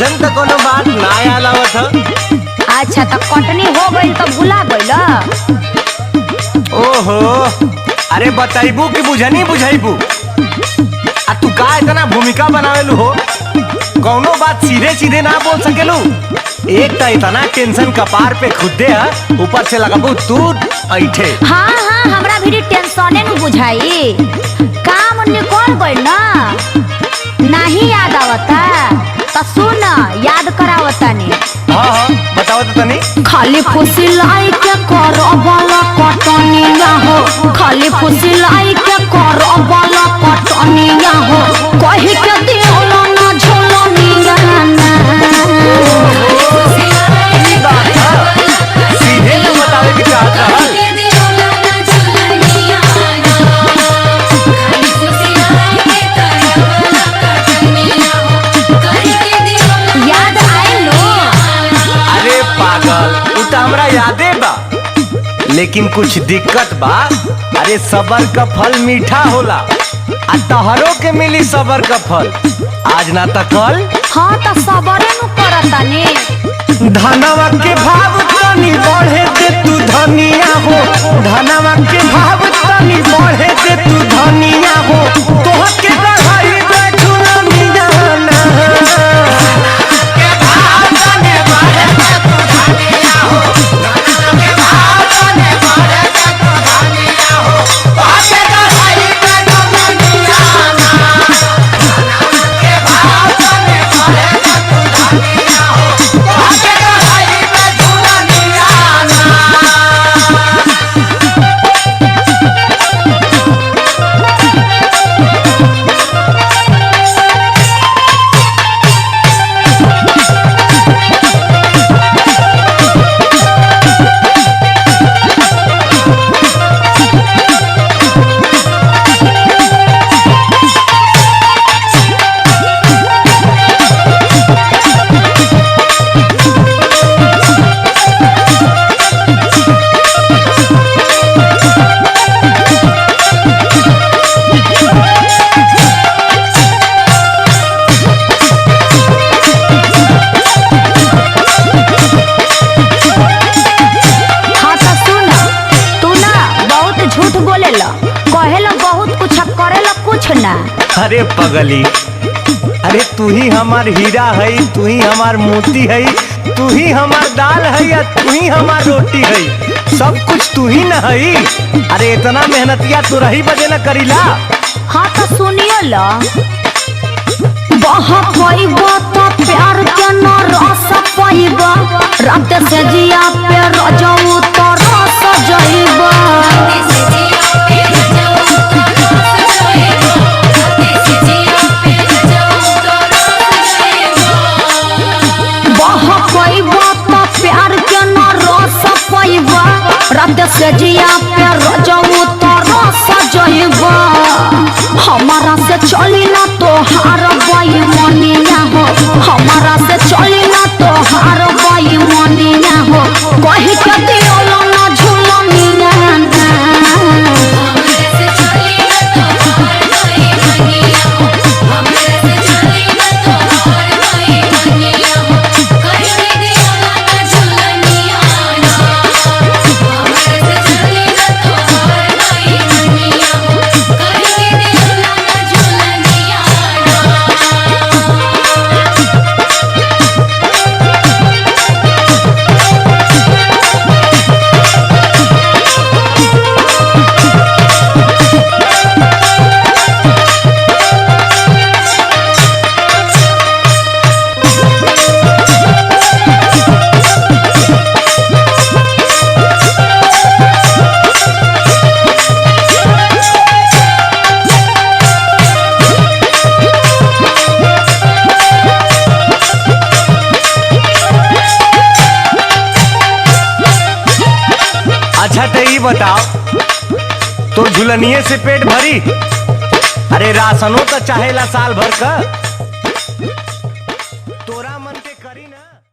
ऐसन तो कोनो बात ना याद आवत ह। अच्छा तो कटनी हो गई तो भुला गइल। ओहो, अरे बताइबू कि बुझनी बुझाइबू? आ तू का इतना भूमिका बनावेलू हो? कौनो बात सीधे सीधे ना बोल सकेलू? एक तो इतना टेंशन कपार पे खुदे है, ऊपर से लगाबू तू ऐठे। हाँ हाँ हमरा भी टेंशने न बुझाई, काम निकल गइल ना, नहीं याद आवता तो सुन याद करावतानी। हाँ हाँ बताओ तो तनी। खाली फुसिलाई के करबला कटनिया हो, खाली फुसिलाई के करबला कटनिया हो, कहि के दियोला ना झोलनिया ना। सीधे तो बतावे के चाहत रहल। याद आइल लो? अरे पागल, उ तो हमरा यादे बा, लेकिन कुछ दिक्कत बा। अरे सबर का फल मीठा होला, आ तहरो के मिली सबर का फल, आज ना तो कल। हाँ तो सबरे नु करतानी। धनवा के भाव तनी बढ़े दे तू धनिया हो, धनवा के भाव तनी बढ़े दे तू धनिया हो, तोह के बढ़ाई बैठू ना मिजाना। के भाव तनी बढ़े दे तू धनिया हो, धनवा के भाव तनी बढ़े दे तू धनिया हो, तोह के बढ़ाई बैठू ना मिजाना। धनवा के भाव तनी बढ़े दे तू धनिया हो, तोह के बढ़ाई बैठू ना मिजाना। हाँ तो सुन, तू ना बहुत झूठ बोलेला, कहेला बहुत कुछ करेला कुछ ना। अरे पगली, अरे तू ही हमार हीरा है, तू ही हमार मोती है, तू ही हमार दाल है या तू ही हमार रोटी है, सब कुछ तू ही न है। अरे इतना मेहनतिया तू रही बजे न करीला। हाँ तो सुनियो ला, बहुत पैबा तो प्यार के न रस पैबा, रात से जिया पे रजऊ तो रस जइबा। बहुत पैबा तो प्यार के न रस पैबा, रात से जिया पे रजऊ तो रस जइबा। हमारा से चली ना तो हार बाई मनिया हो, हमारा से चली ना तो हार बाई मनिया हो, कहि के दियोला ना झुलनिया ना। अच्छा तो ये बताओ, तो झुलनिए से पेट भरी? अरे राशनो तो चाहेला साल भर का।